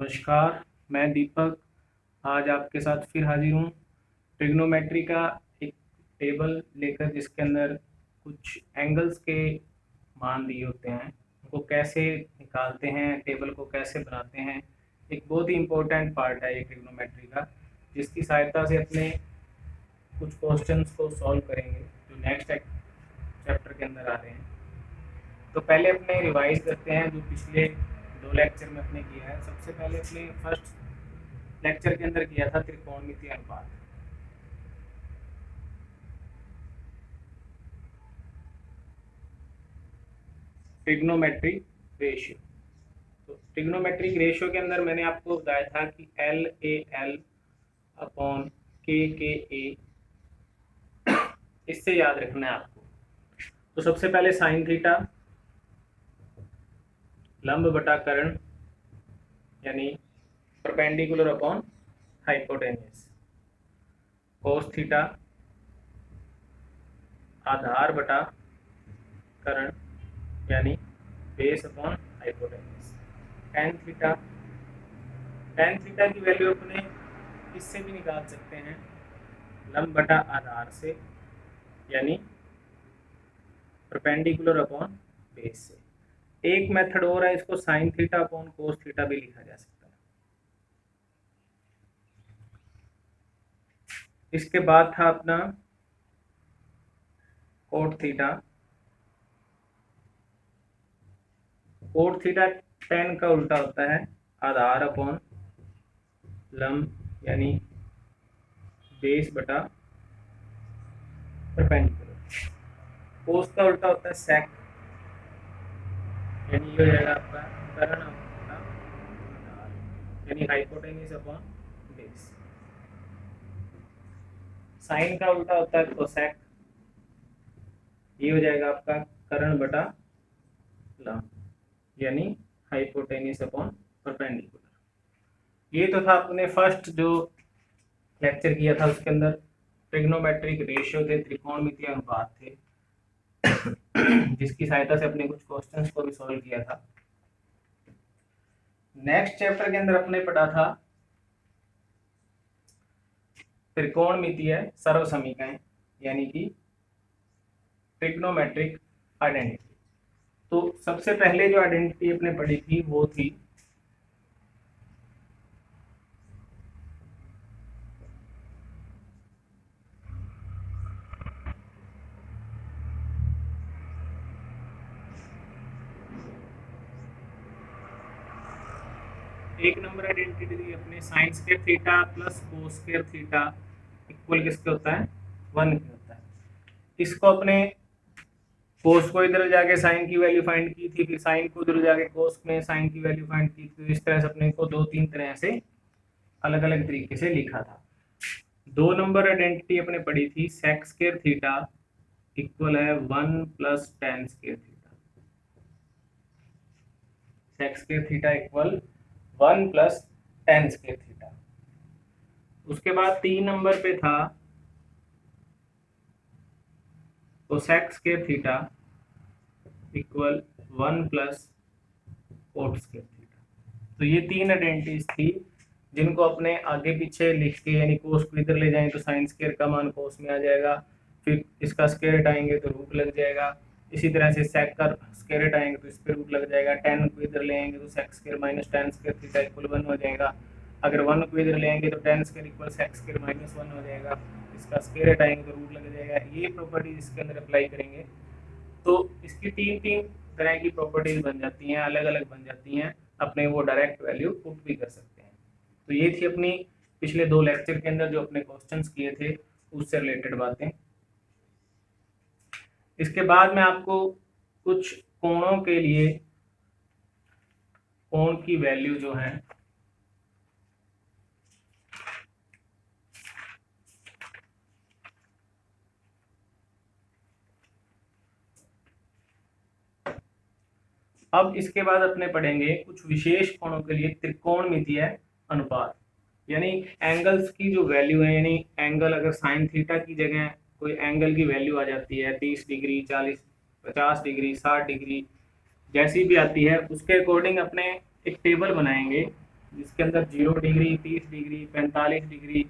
नमस्कार, मैं दीपक आज आपके साथ फिर हाजिर हूँ। ट्रिग्नोमेट्री का एक टेबल लेकर जिसके अंदर कुछ एंगल्स के मान दिए होते हैं, उनको कैसे निकालते हैं, टेबल को कैसे बनाते हैं। एक बहुत ही इम्पोर्टेंट पार्ट है ये ट्रिग्नोमेट्री का, जिसकी सहायता से अपने कुछ क्वेश्चंस को सॉल्व करेंगे जो नेक्स्ट चैप्टर के अंदर आ रहे हैं। तो पहले अपने रिवाइज करते हैं जो पिछले 2 लेक्चर में अपने किया है। सबसे पहले अपने फर्स्ट लेक्चर के अंदर किया था त्रिकोणमितीय अनुपात। Trigonometric ratio. तो ट्रिग्नोमेट्रिक रेशियो के अंदर मैंने आपको बताया था कि LAL अपॉन KKA, इससे याद रखना है आपको। तो सबसे पहले साइन थीटा लंब बटा कर्ण यानी perpendicular upon hypotenuse, cos theta आधार बटा कर्ण यानी base upon hypotenuse, tan theta की वैल्यू अपने इससे भी निकाल सकते हैं, लंब बटा आधार से यानी परपेंडिकुलर अपॉन बेस से। एक मेथड और है, इसको sine theta upon cos theta भी लिखा जा सकता है। इसके बाद था अपना cot theta. Cot theta tan का उल्टा होता है, आधार अपॉन लंब यानी बेस बटा परपेंडिकुलर। कोस का उल्टा होता है सेक, यानी ये हो जाएगा आपका कर्ण बटा आधार यानी हाइपोटेन्यूस अपॉन बेस। साइन का उल्टा होता है कोसेक, ये हो जाएगा आपका कर्ण बटा लंब यानी हाइपोटेन्यूस अपॉन परपेंडिकुलर। ये तो था अपने फर्स्ट जो लेक्चर किया था, उसके अंदर ट्रिग्नोमेट्रिक रेशियो थे, त्रिकोणमितीय अनुपात थे, जिसकी सहायता से अपने कुछ क्वेश्चंस को भी सॉल्व किया था। नेक्स्ट चैप्टर के अंदर अपने पढ़ा था त्रिकोणमितीय सर्व समीकरण यानी कि ट्रिग्नोमेट्रिक आइडेंटिटी। तो सबसे पहले जो आइडेंटिटी अपने पढ़ी थी वो थी एक नंबर आइडेंटिटी थी अपने sine square theta plus cos square theta equal किसके होता है, 1 के होता है। इसको अपने कोस को इधर जाके साइन की वैल्यू फाइंड की थी, फिर साइन को इधर जाके कोस में साइन की वैल्यू फाइंड की थी। तो इस तरह से अपने को 2-3 तरह से अलग अलग तरीके से लिखा था। 2 नंबर आइडेंटिटी अपने पढ़ी थी सेक स्क्वायर थीटा इक्वल है 1 plus tan square theta. Sec square theta equal 1 plus tan square theta. उसके बाद 3 नंबर पे था cosec square theta equal 1 plus cot square theta. तो ये 3 आइडेंटिटीज थी जिनको अपने आगे पीछे लिख के, यानी कोस को इधर ले जाएं तो साइन स्क्वायर का मान कोस में आ जाएगा, फिर इसका स्क्वायर हटाएंगे तो रूट लग जाएगा। इसी तरह से सेक का स्क्वायर हटाएंगे तो इस पर रूट लग जाएगा। 10 को इधर ले आएंगे तो sec square minus tan square theta equal 1 हो जाएगा। अगर 1 को इधर ले आएंगे तो tan square equal sec square minus 1 हो जाएगा। इसका स्क्वायर हटाएंगे तो रूट लग जाएगा। ये प्रॉपर्टीज इसके अंदर अप्लाई करेंगे तो इसकी 3 तरह की प्रॉपर्टीज बन जाती हैं, अलग अलग बन जाती हैं। अपने वो डायरेक्ट वैल्यू पुट भी कर सकते हैं। तो ये थी अपनी पिछले 2 लेक्चर के अंदर जो अपने क्वेश्चंस किए थे उससे रिलेटेड बातें। इसके बाद मैं आपको कुछ कोणों के लिए कोण की वैल्यू जो है अब इसके बाद अपने पढ़ेंगे कुछ विशेष कोणों के लिए त्रिकोणमितीय अनुपात, यानी एंगल्स की जो वैल्यू है, यानी एंगल अगर साइन थीटा की जगह कोई एंगल की वैल्यू आ जाती है 30 डिग्री, 40, 50 डिग्री, 60 डिग्री, जैसी भी आती है उसके अकॉर्डिंग अपने एक टेबल बनाएंगे जिसके अंदर 0 डिग्री, 30 डिग्री, 45 डिग्री,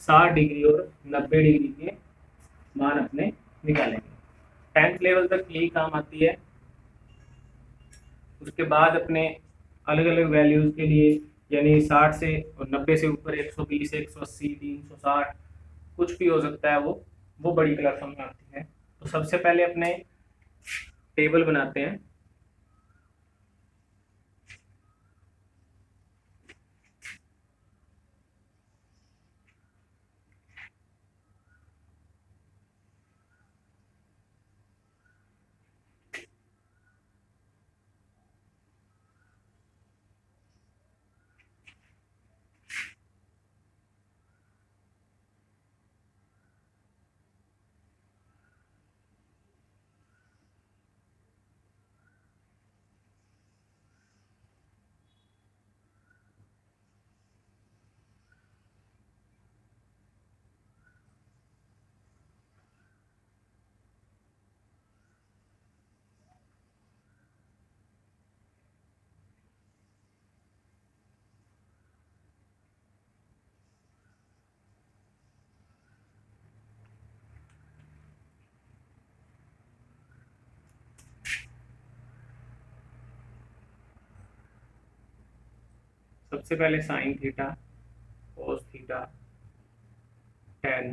60 डिग्री और 90 डिग्री के मान अपने निकालेंगे। 10th लेवल तक यही काम आती है। उसके बाद अपने अलग अलग वैल्यूज के लिए, यानी 60 से और 90 से ऊपर 120, 180, 360 कुछ भी हो सकता है, वो बड़ी क्लासों में आती है। तो सबसे पहले अपने टेबल बनाते हैं। सबसे पहले sine theta, cos theta, tan,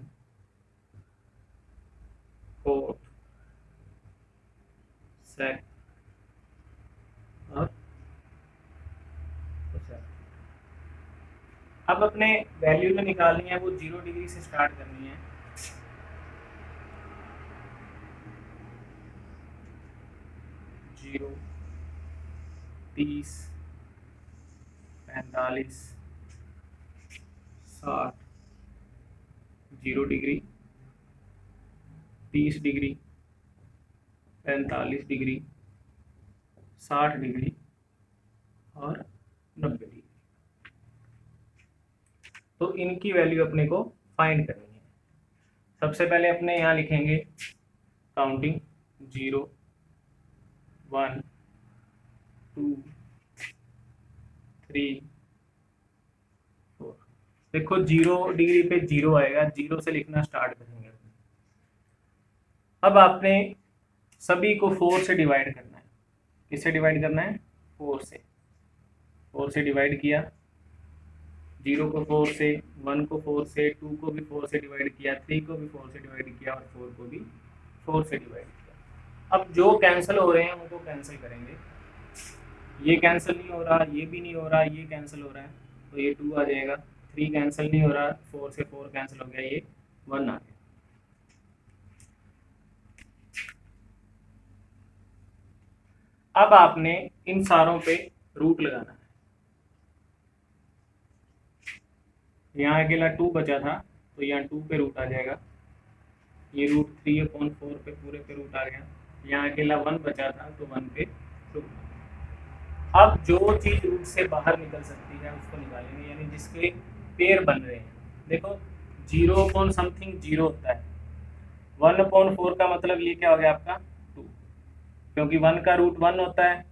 cot, sec और कोसेक। अब अपने वैल्यू जो निकालनी है वो 0 डिग्री से स्टार्ट करनी है। Zero, 30, 45, 60, 0 degree, 30 degree, 45 degree, 60 degree और 90 डिग्री। तो इनकी वैल्यू अपने को फाइंड करनी है। सबसे पहले अपने यहाँ लिखेंगे काउंटिंग 0, 1, 2, 3, 4। देखो 0 डिग्री पे 0 आएगा, 0 से लिखना स्टार्ट करेंगे। अब आपने सभी को 4 से डिवाइड करना है। किससे डिवाइड करना है? 4 से। 4 से डिवाइड किया, 0 को 4 से, 1 को 4 से, 2 को भी 4 से डिवाइड किया, 3 को भी 4 से डिवाइड किया और 4 को भी 4 से डिवाइड किया। अब जो कैंसिल हो रहे हैं उनको कैंसिल करेंगे। ये कैंसिल नहीं हो रहा, ये भी नहीं हो रहा, ये कैंसिल हो रहा है, तो ये 2 आ जाएगा। 3 कैंसिल नहीं हो रहा, 4 से 4 कैंसिल हो गया, ये 1 आ गया। अब आपने इन सारों पे रूट लगाना है। यहाँ अकेला 2 बचा था, तो यहाँ 2 पे रूट आ जाएगा। ये रूट 3/4 पे पूरे पे रूट आ गया। यहाँ अकेला 1 बचा था, तो 1 पे रूट। अब जो चीज रूट से बाहर निकल सकती है उसको निकालेंगे, यानी जिसके पेयर बन रहे हैं। देखो 0 जीरो होता है, 1/4 का मतलब ये क्या हो गया आपका 2, क्योंकि 1 का रूट 1 होता है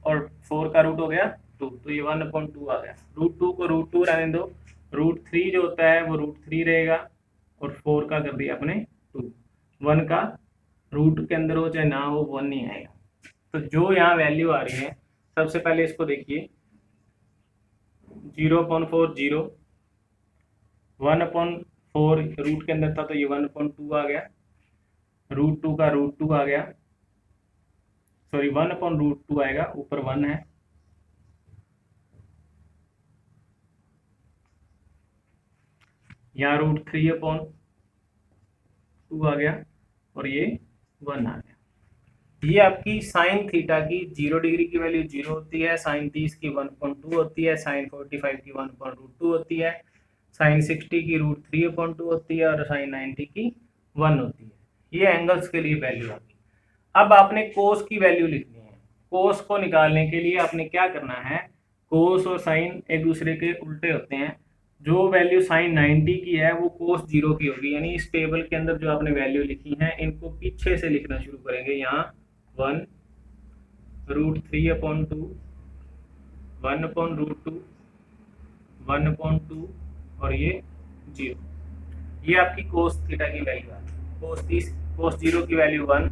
और 4 का रूट हो गया 2, तो ये 1/2 आ गया। √2 को √2 रहने दो, √3 जो होता है वो √3 रहेगा और 4 का कर दिया अपने 2। 1 का रूट के अंदर हो चाहे ना हो 1 नहीं आएगा। तो जो यहाँ वैल्यू आ रही है, सबसे पहले इसको देखिए, 0/4 0, 1/4 रूट के अंदर था तो ये 1/2 आ गया, √2 का √2 आ गया, सॉरी 1/√2 आएगा, ऊपर 1 है, यहाँ √3/2 आ गया और ये 1 आ गया। ये आपकी साइन थीटा की 0 डिग्री की वैल्यू 0 होती है, साइन 30 की 1/2 होती है, साइन 45 की 1/2 होती है, साइन 60 की √3/2 होती है और साइन 90 की 1 होती है। ये एंगल्स के लिए वैल्यू आ गई। अब आपने कोस की वैल्यू लिखनी है। कोस को निकालने के लिए आपने क्या करना है, कोस और साइन एक दूसरे के उल्टे होते हैं। जो वैल्यू साइन 90 की है वो कोस 0 की होगी, यानी इस टेबल के अंदर जो आपने वैल्यू लिखी है इनको पीछे से लिखना शुरू करेंगे। यहाँ 1 √3/2, 1/√2, 1/2 और ये 0। ये आपकी कोस थीटा की वैल्यू है। कोस 0 की वैल्यू 1,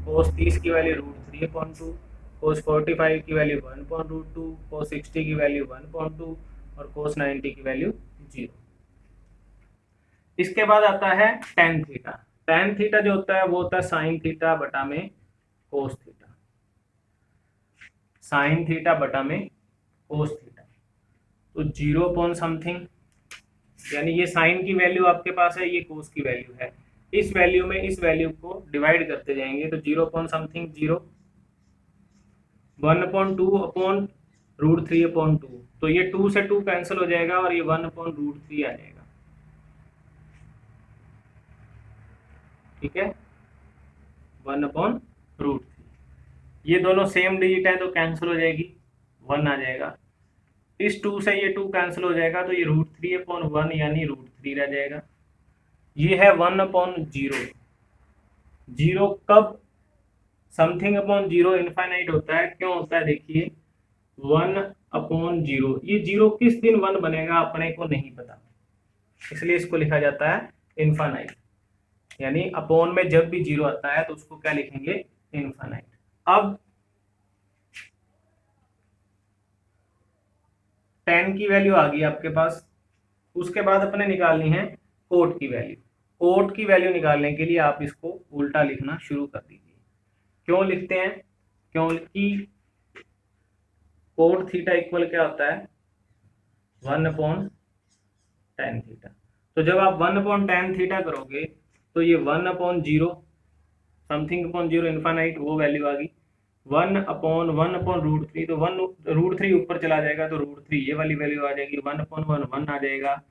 कोस 30 की वैल्यू √3/2, कोस 45 की वैल्यू 1/√2, कोस 60 की वैल्यू 1/2 और कोस 90 की वैल्यू 0। इसके बाद आता है tan थीटा। tan थीटा जो होता है वो होता है साइन थीटा बटा में कोस थीटा, साइन थीटा बटा में कोस थीटा। तो 0 पॉइंट समथिंग, यानी ये साइन की वैल्यू आपके पास है, ये कोस की वैल्यू है। इस वैल्यू में इस वैल्यू को डिवाइड करते जाएंगे तो 0 पॉइंट समथिंग 0, 1/2/√3/2। तो ये 2 से 2 कैंसिल हो जाएगा और ये 1/√3 आ जाएगा। ठीक है, 1/√3। ये दोनों सेम डिजिट है तो कैंसिल हो जाएगी, 1 आ जाएगा। इस 2 से ये 2 कैंसिल हो जाएगा तो ये √3/1 यानी √3 रह जाएगा। ये है 1/0। 0 कब समथिंग अपॉन 0 इनफाइनाइट होता है, क्यों होता है देखिए, 1/0। ये 0 किस दिन 1 बनेगा अपने को नहीं पता, इसलिए इसको लिखा जाता है इनफाइनाइट। यानी अपॉन में जब भी 0 आता है तो उसको क्या लिखेंगे, इनफाइनाइट। अब tan की वैल्यू आ गई आपके पास। उसके बाद अपने निकालनी है कोट की वैल्यू। कोट की वैल्यू निकालने के लिए आप इसको उल्टा लिखना शुरू कर दीजिए। क्यों लिखते हैं, क्योंकि कोट थीटा इक्वल क्या होता है, 1/tan थीटा। तो जब आप 1/tan थीटा करोगे तो ये 1/0 समथिंग अपॉन 0 इनफाइनाइट, वो वैल्यू आ गई। 1/1/√3, तो 1√3 ऊपर चला जाएगा तो √3 ये वाली वैल्यू आ जाएगी। 1/1 1 आ जाएगा।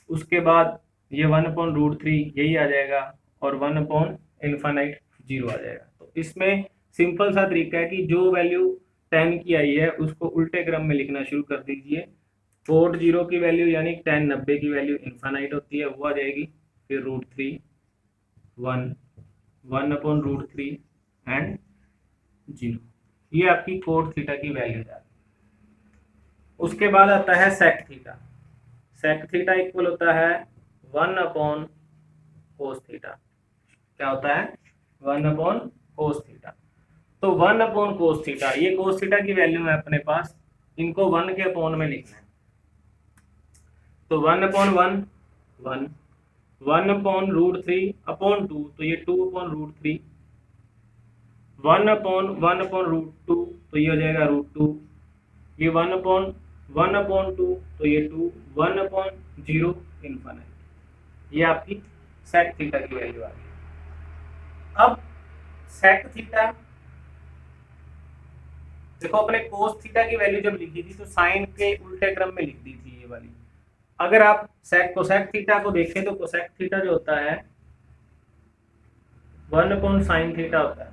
उसके बाद ये 1/√3 यही आ जाएगा और 1/इनफाइनाइट 0 आ जाएगा। तो इसमें सिंपल सा तरीका है कि जो वैल्यू 10 की आई है उसको उल्टे क्रम में लिखना शुरू कर दीजिए। कोट 0 की वैल्यू यानी tan 90 की वैल्यू इनफाइनाइट होती है, वो आ जाएगी। फिर √3 1 1/√3 एंड 0। ये आपकी कोट थीटा की वैल्यू है। उसके बाद आता है sec theta. Sec theta equal होता है 1/cos थीटा। क्या होता है, 1/cos थीटा। तो 1/cos थीटा, ये cos थीटा की वैल्यू है अपने पास, इनको 1 के अपॉन में लिखना है। तो 1/1 1, 1/√3/2, तो ये 2/√3, 1/1/√2, तो ये हो जाएगा √2, ये 1/1/2, तो ये 2, 1/0 इनफाइनाइट। ये आपकी सेक थीटा की वैल्यू आ गई। अब सेक थीटा देखो, अपने कोस थीटा की वैल्यू जब लिखी थी तो साइन के उल्टे क्रम में लिख दी थी ये वाली। अगर आप कोसेक थीटा को देखें तो कोसेक थीटा जो होता है 1/sin थीटा होता है।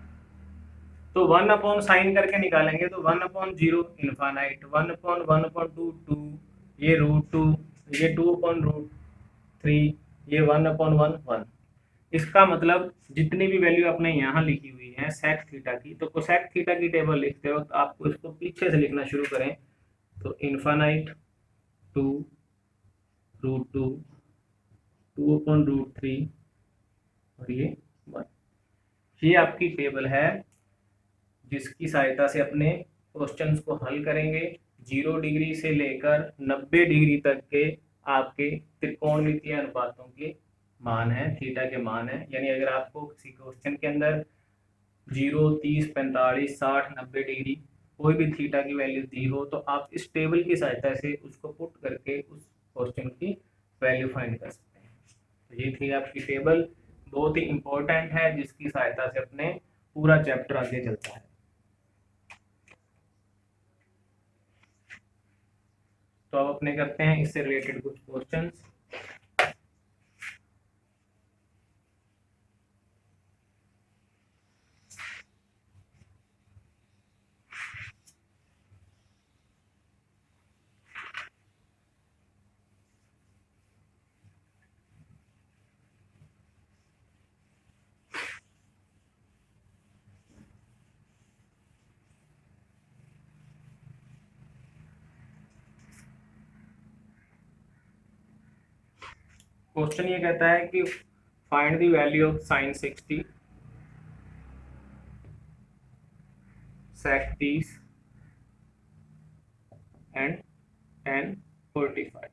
तो 1/sin करके निकालेंगे तो 1/0 इनफाइनाइट, 1/1/2 2, ये √2, ये 2/√3, ये 1/1 1। इसका मतलब जितनी भी वैल्यू आपने यहाँ लिखी हुई है सेक थीटा की, तो कोसेक थीटा की टेबल लिखते हो तो आपको इसको पीछे से लिखना शुरू करें तो इनफाइनाइट 2 √2, 2/√3 और ये 1। ये आपकी टेबल है जिसकी सहायता से अपने क्वेश्चंस को हल करेंगे। 0 डिग्री से लेकर 90 डिग्री तक के आपके त्रिकोणमितीय अनुपातों के मान है, थीटा के मान है। यानी अगर आपको किसी क्वेश्चन के अंदर 0 30 45 60 90 डिग्री कोई भी थीटा की वैल्यू दी हो तो आप इस टेबल की सहायता से उसको पुट करके उस क्वेश्चन की वैल्यू फाइंड कर सकते हैं। तो ये थी आपकी टेबल, बहुत ही इंपॉर्टेंट है जिसकी सहायता से अपने पूरा चैप्टर आगे चलता है। तो अब अपने करते हैं इससे रिलेटेड कुछ क्वेश्चंस। क्वेश्चन ये कहता है कि find the value of sine 60 sec 30 and tan 45।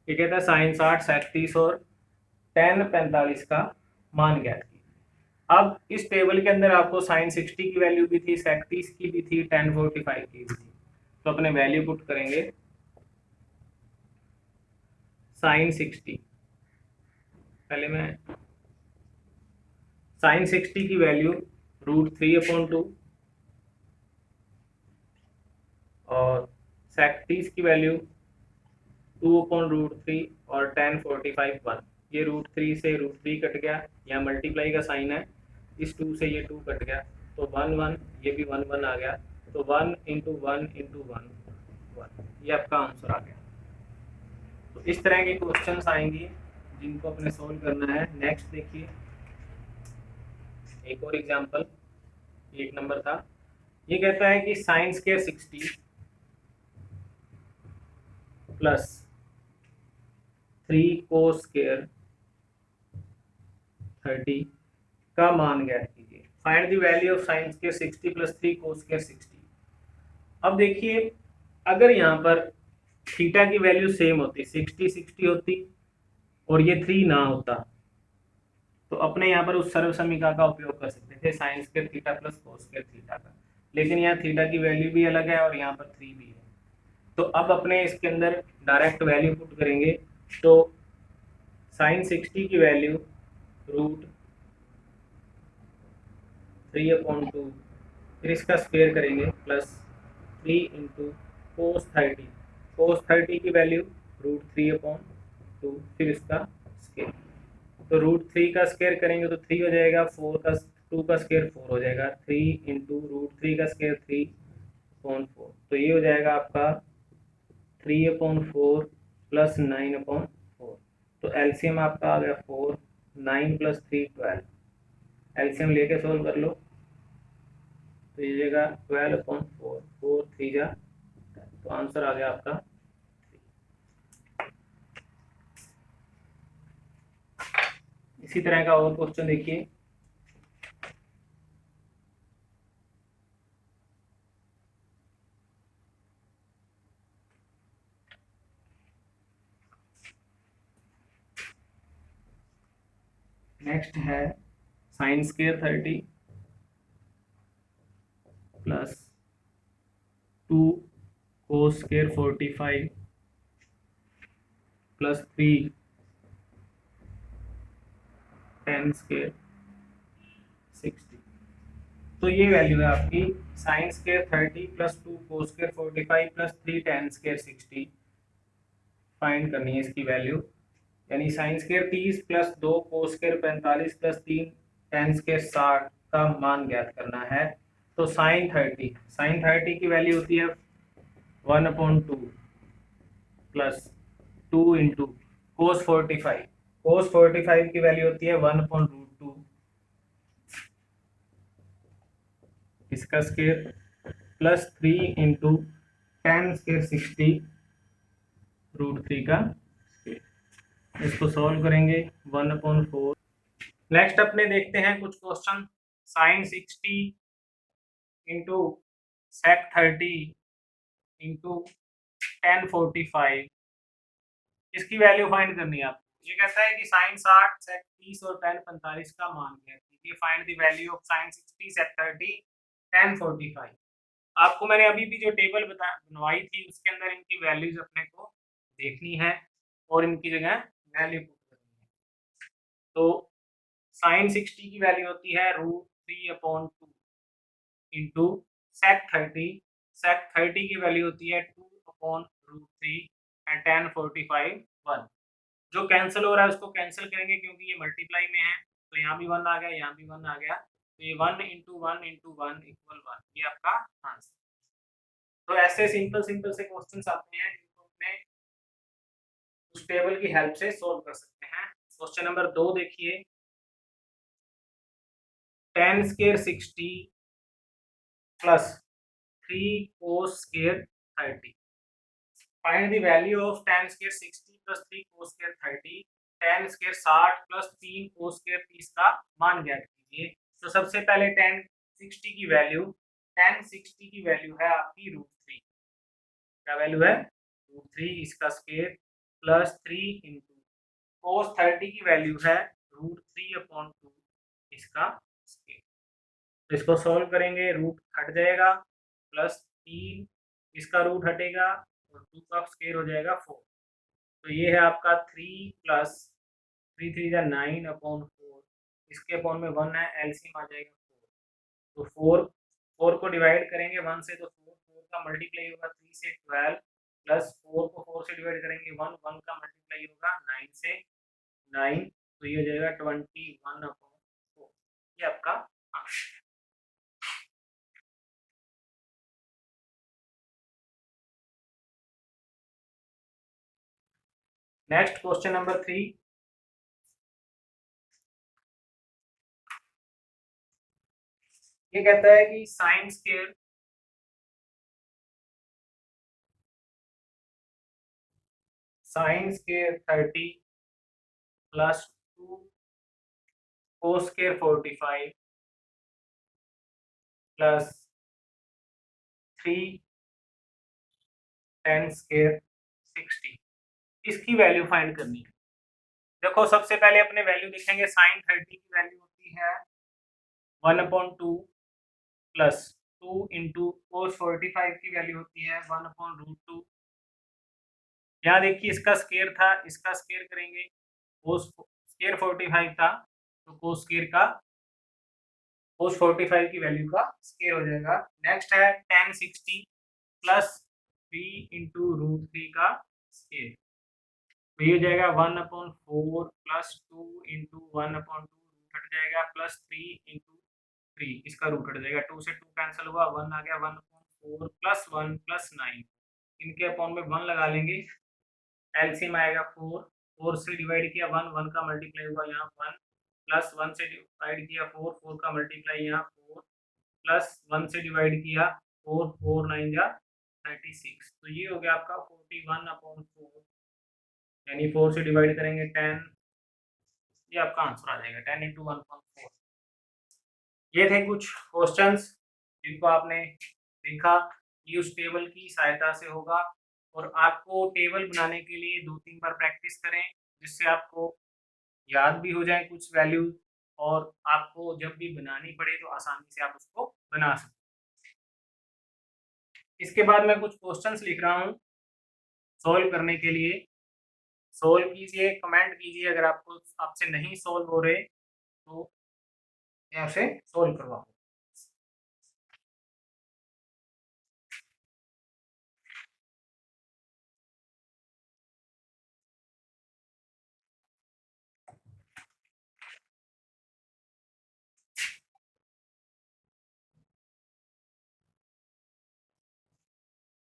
ये कहता है साइन 60 sec 30 और tan 45 का मान ज्ञात कीजिए। अब इस टेबल के अंदर आपको साइन 60 की वैल्यू भी थी, sec 30 की भी थी, tan 45 की भी थी, तो अपने वैल्यू पुट करेंगे। साइन 60, पहले मैं साइन 60 की वैल्यू √3/2 और sec 30 की वैल्यू 2/√3 और tan 45 1। ये √3 से √3 कट गया, यहाँ मल्टीप्लाई का साइन है, इस 2 से ये 2 कट गया, तो 1 1, ये भी 1 1 आ गया, तो 1 × 1 × 1 1, ये आपका आंसर आ गया। तो इस तरह के क्वेश्चंस आएंगे जिनको अपने सोल्व करना है। नेक्स्ट देखिए, एक और एग्जांपल, 1 नंबर था। ये कहता है कि sine square 60 plus 3 cos square 30 का मान ज्ञात कीजिए। Find the value of sine square 60 plus 3 cos square 60। अब देखिए, अगर यहाँ पर थीटा की वैल्यू सेम होती, 60 60 होती और ये 3 ना होता, तो अपने यहाँ पर उस सर्व समीकरण का उपयोग कर सकते थे, sine square theta plus cos square theta का। लेकिन यहाँ थीटा की वैल्यू भी अलग है और यहाँ पर 3 भी है, तो अब अपने इसके अंदर डायरेक्ट वैल्यू पुट करेंगे। तो साइन 60 की वैल्यू √3/2, फिर इसका स्क्वायर करेंगे, प्लस 3 × कोस 30। कोस 30 की वैल्यू √3/2, फिर इसका स्क्वायर। तो √3 का स्क्वायर करेंगे तो 3 हो जाएगा, 2 का स्क्वायर 4 हो जाएगा, 3 × √3 का स्क्वायर 3/4, तो ये हो जाएगा आपका 3/4 प्लस 9/4। तो एलसीएम आपका आ गया 4, 9 + 3 12। एलसीएम लेके सोल्व कर लो, तो ये जाएगा 12/4, 4 3 जा, तो आंसर आ गया आपका। इसी तरह का और क्वेश्चन देखिए, नेक्स्ट है sine square 30 plus 2 cos square 45 plus 3 tan square 60। तो ये वैल्यू है आपकी sine square 30 plus 2 cos square 45 plus 3 tan square 60। Find करनी है इसकी वैल्यू, यानी sine square 30 plus 2 cos square 45 plus 3 tan square 60 का मान ज्ञात करना है। तो साइन 30 की वैल्यू होती है 1/2 प्लस 2 × कोस 45 की वैल्यू होती है 1/√2, इसका स्क्वायर प्लस 3 × tan स्क्वायर 60 √3 का स्क्वायर। इसको सॉल्व करेंगे 1/4। नेक्स्ट अपने देखते हैं कुछ question, sine 60 into sec 30 into tan 45, इसकी वैल्यू फाइंड करनी है आपको। ये कहता है कि साइन 60 sec 30 और tan 45 का मान है, ये find the value of sine 60 sec 30 tan 45। आपको मैंने अभी भी जो टेबल बनवाई थी उसके अंदर इनकी वैल्यूज अपने को देखनी है और इनकी जगह वैल्यू पुट करनी है। तो साइन 60 की वैल्यू होती है √3/2 इंटू sec 30 की वैल्यू होती है 2/√3 एंड tan 45 1। जो कैंसिल हो रहा है उसको कैंसिल करेंगे क्योंकि ये मल्टीप्लाई में है, तो यहाँ भी 1 आ गया, यहाँ भी 1 आ गया, तो ये 1 × 1 × 1 = 1, ये आपका आंसर। तो ऐसे सिंपल से क्वेश्चंस आते हैं जिनको अपने उस टेबल की हेल्प से सॉल्व कर सकते हैं। क्वेश्चन नंबर 2 देखिए, tan square 60 plus 3 cos square 30। Find the value of tan square 60 plus 3 cos square 30 tan square 60 plus 3 cos square 30 का मान ज्ञात कीजिए। तो सबसे पहले tan 60 की वैल्यू है आपकी √3। क्या वैल्यू है? √3 इसका स्क्वायर प्लस 3 इंटू cos 30 की वैल्यू है √3/2 इसका स्क्वायर। तो इसको सॉल्व करेंगे, रूट हट जाएगा, प्लस 3 इसका रूट हटेगा और 2 का स्क्वायर हो जाएगा 4। तो ये है आपका 3 प्लस 3 3 जा 9/4, इसके अपॉन में 1 है, एलसीएम आ जाएगा 4। तो 4 को डिवाइड करेंगे 1 से तो 4 का मल्टीप्लाई होगा 3 से 12, प्लस 4 को 4 से डिवाइड करेंगे 1 का मल्टीप्लाई होगा 9 से 9, तो ये हो जाएगा 21/4। ये आपका आंसर। Next question number 3। ये कहता है कि sine square sin square 30 plus 2 cos square 45 plus 3 tan square 60, इसकी वैल्यू फाइंड करनी है। देखो सबसे पहले अपने वैल्यू लिखेंगे। sin 30 की वैल्यू होती है 1/2 प्लस 2 इंटू cos 45 की वैल्यू होती है 1/√2। यहाँ देखिए इसका स्क्वायर था, इसका स्क्वायर करेंगे, cos स्क्वायर 45 था तो cos 45 की वैल्यू का स्क्वायर हो जाएगा। नेक्स्ट है tan 60 प्लस 3 इंटू √3 का स्क्वायर, तो ये हो जाएगा 1/4 प्लस 2 इंटू 1/2 रूट हट जाएगा, प्लस 3 इंटू 3 इसका रूट हट जाएगा, 2 से 2 कैंसिल हुआ, 1 आ गया, 1/4 प्लस 1 प्लस 9, इनके अपॉन में 1 लगा लेंगे, एलसीएम आएगा 4 से डिवाइड किया 1 का मल्टीप्लाई हुआ यहाँ 1, प्लस 1 से डिवाइड किया 4 का मल्टीप्लाई यहाँ 4, प्लस 1 से डिवाइड किया 4 9 जा 36, तो ये हो गया आपका 41/4, यानी 4 से डिवाइड करेंगे 10, ये आपका आंसर आ जाएगा 10 इंटू 1/4। ये थे कुछ क्वेश्चंस जिनको आपने देखा कि उस टेबल की सहायता से होगा, और आपको टेबल बनाने के लिए 2-3 बार प्रैक्टिस करें जिससे आपको याद भी हो जाए कुछ वैल्यूज, और आपको जब भी बनानी पड़े तो आसानी से आप उसको बना सकते। इसके बाद मैं कुछ क्वेश्चंस लिख रहा हूँ सॉल्व करने के लिए, सॉल्व कीजिए, कमेंट कीजिए, अगर आपको आपसे नहीं सॉल्व हो रहे तो यहाँ से सॉल्व करवाओ।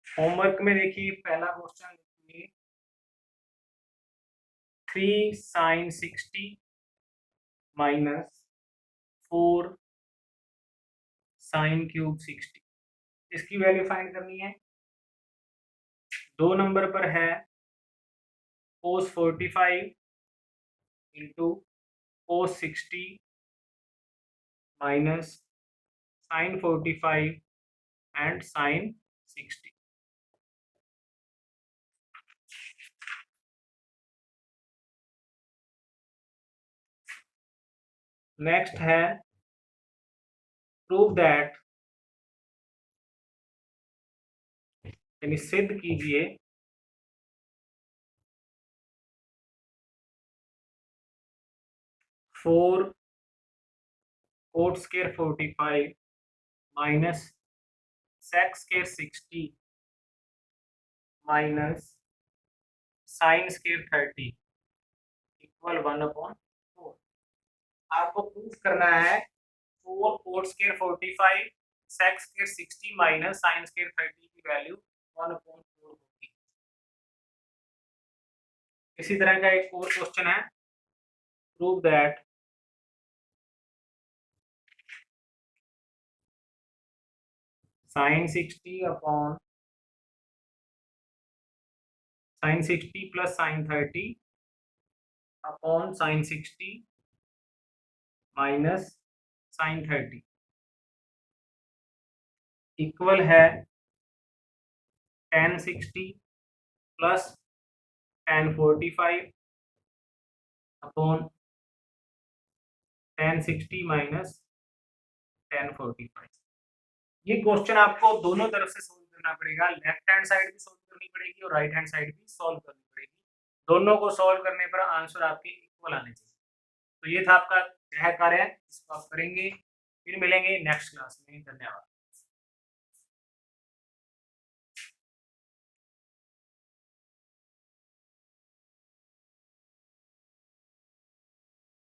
होमवर्क में देखिए पहला क्वेश्चन लिखिए 3 sin 60 माइनस 4 sin क्यूब 60, इसकी वैल्यू फाइंड करनी है। 2 नंबर पर है cos 45 into cos 60 minus sin 45 and sin 60। Next है प्रूव दैट, यानी सिद्ध कीजिए 4 cot square 45 minus sec square 60 minus sin square 30 equal 1/4। आपको प्रूफ करना है 4 cot square 45 sec square 60 minus sin square 30 की वैल्यू 1/4 होगी। इसी तरह का एक और क्वेश्चन है, prove that sin 60 upon sin 60 plus sin 30 upon sine 60 minus sine 30 equal है tan 60 plus tan 45 upon tan 60 minus tan 45। ये क्वेश्चन आपको दोनों तरफ से सोल्व करना पड़ेगा, लेफ्ट हैंड साइड भी सोल्व करनी पड़ेगी और राइट हैंड साइड भी सोल्व करनी पड़ेगी। दोनों को सोल्व करने पर आंसर आपके इक्वल आने चाहिए। तो ये था आपका गृह कार्य, इसको आप करेंगे। फिर मिलेंगे नेक्स्ट क्लास में। धन्यवाद।